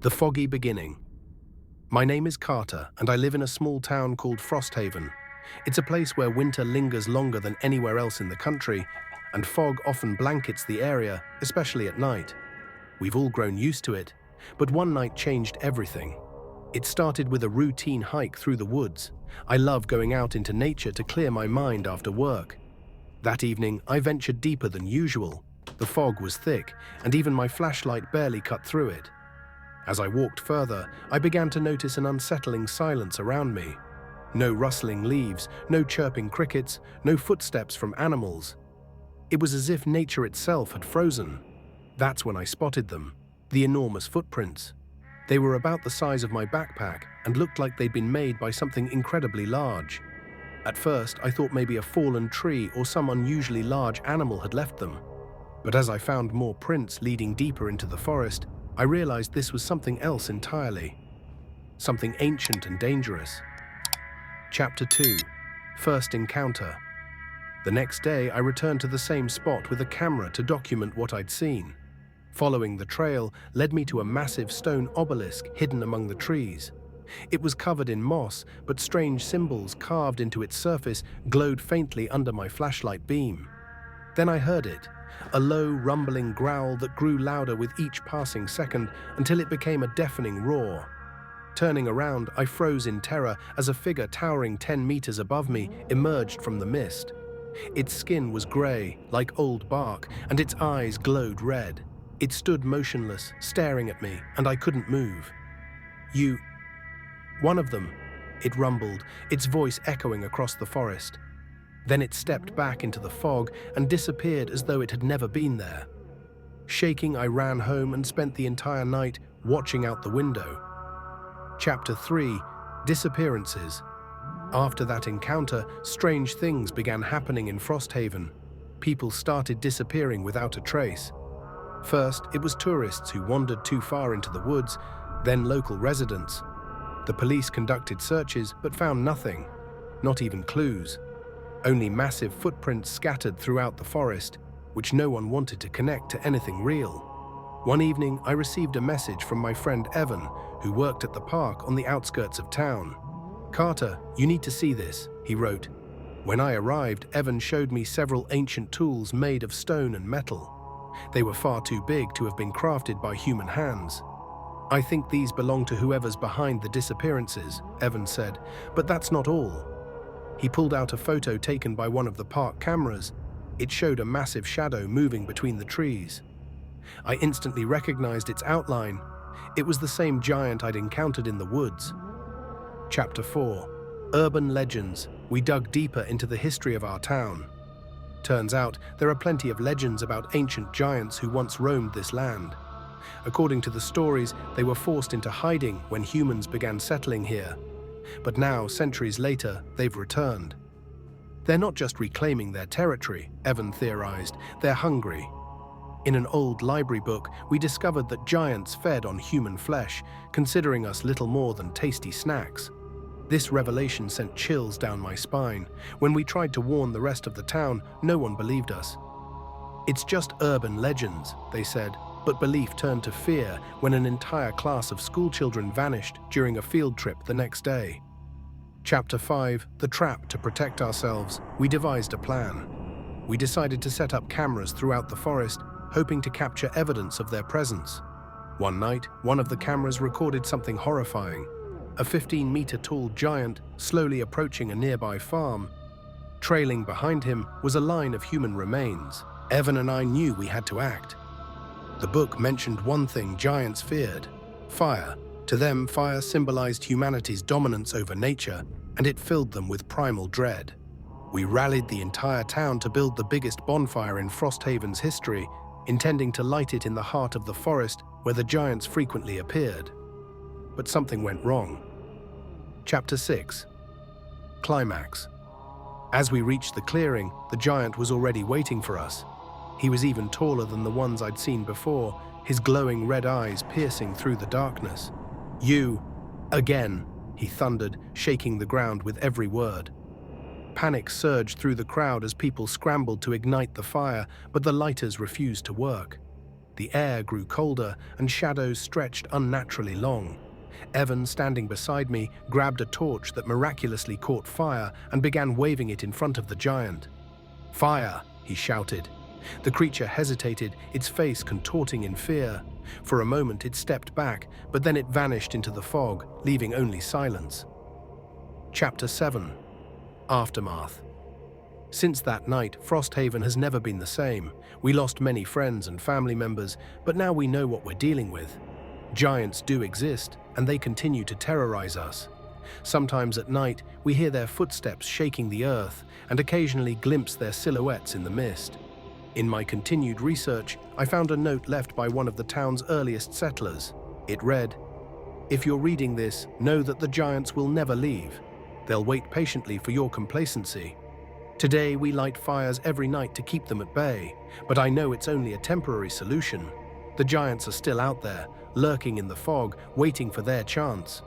The foggy beginning. My name is Carter, and I live in a small town called Frosthaven. It's a place where winter lingers longer than anywhere else in the country, and fog often blankets the area, especially at night. We've all grown used to it, but one night changed everything. It started with a routine hike through the woods. I love going out into nature to clear my mind after work. That evening, I ventured deeper than usual. The fog was thick, and even my flashlight barely cut through it. As I walked further, I began to notice an unsettling silence around me. No rustling leaves, no chirping crickets, no footsteps from animals. It was as if nature itself had frozen. That's when I spotted them, the enormous footprints. They were about the size of my backpack and looked like they'd been made by something incredibly large. At first, I thought maybe a fallen tree or some unusually large animal had left them. But as I found more prints leading deeper into the forest, I realized this was something else entirely. Something ancient and dangerous. Chapter 2. First Encounter. The next day, I returned to the same spot with a camera to document what I'd seen. Following the trail led me to a massive stone obelisk hidden among the trees. It was covered in moss, but strange symbols carved into its surface glowed faintly under my flashlight beam. Then I heard it, a low, rumbling growl that grew louder with each passing second until it became a deafening roar. Turning around, I froze in terror as a figure towering 10 meters above me emerged from the mist. Its skin was gray, like old bark, and its eyes glowed red. It stood motionless, staring at me, and I couldn't move. "You... one of them," it rumbled, its voice echoing across the forest. Then it stepped back into the fog and disappeared as though it had never been there. Shaking, I ran home and spent the entire night watching out the window. Chapter 3. Disappearances. After that encounter, strange things began happening in Frosthaven. People started disappearing without a trace. First, it was tourists who wandered too far into the woods, then local residents. The police conducted searches but found nothing, not even clues. Only massive footprints scattered throughout the forest, which no one wanted to connect to anything real. One evening, I received a message from my friend Evan, who worked at the park on the outskirts of town. "Carter, you need to see this," he wrote. When I arrived, Evan showed me several ancient tools made of stone and metal. They were far too big to have been crafted by human hands. "I think these belong to whoever's behind the disappearances," Evan said, "but that's not all." He pulled out a photo taken by one of the park cameras. It showed a massive shadow moving between the trees. I instantly recognized its outline. It was the same giant I'd encountered in the woods. Chapter 4. Urban Legends. We dug deeper into the history of our town. Turns out, there are plenty of legends about ancient giants who once roamed this land. According to the stories, they were forced into hiding when humans began settling here. But now, centuries later, they've returned. They're not just reclaiming their territory, Evan theorized, they're hungry. In an old library book, we discovered that giants fed on human flesh, considering us little more than tasty snacks. This revelation sent chills down my spine. When we tried to warn the rest of the town, no one believed us. "It's just urban legends," they said, but belief turned to fear when an entire class of schoolchildren vanished during a field trip the next day. Chapter 5. The Trap. To protect ourselves, we devised a plan. We decided to set up cameras throughout the forest, hoping to capture evidence of their presence. One night, one of the cameras recorded something horrifying. A 15-meter-tall giant slowly approaching a nearby farm. Trailing behind him was a line of human remains. Evan and I knew we had to act. The book mentioned one thing giants feared: fire. To them, fire symbolized humanity's dominance over nature, and it filled them with primal dread. We rallied the entire town to build the biggest bonfire in Frosthaven's history, intending to light it in the heart of the forest where the giants frequently appeared. But something went wrong. Chapter 6. Climax. As we reached the clearing, the giant was already waiting for us. He was even taller than the ones I'd seen before, his glowing red eyes piercing through the darkness. "You, again," he thundered, shaking the ground with every word. Panic surged through the crowd as people scrambled to ignite the fire, but the lighters refused to work. The air grew colder and shadows stretched unnaturally long. Evan, standing beside me, grabbed a torch that miraculously caught fire and began waving it in front of the giant. "Fire!" he shouted. The creature hesitated, its face contorting in fear. For a moment it stepped back, but then it vanished into the fog, leaving only silence. Chapter 7. Aftermath. Since that night, Frosthaven has never been the same. We lost many friends and family members, but now we know what we're dealing with. Giants do exist, and they continue to terrorize us. Sometimes at night, we hear their footsteps shaking the earth, and occasionally glimpse their silhouettes in the mist. In my continued research, I found a note left by one of the town's earliest settlers. It read, "If you're reading this, know that the giants will never leave. They'll wait patiently for your complacency. Today we light fires every night to keep them at bay, but I know it's only a temporary solution. The giants are still out there, lurking in the fog, waiting for their chance.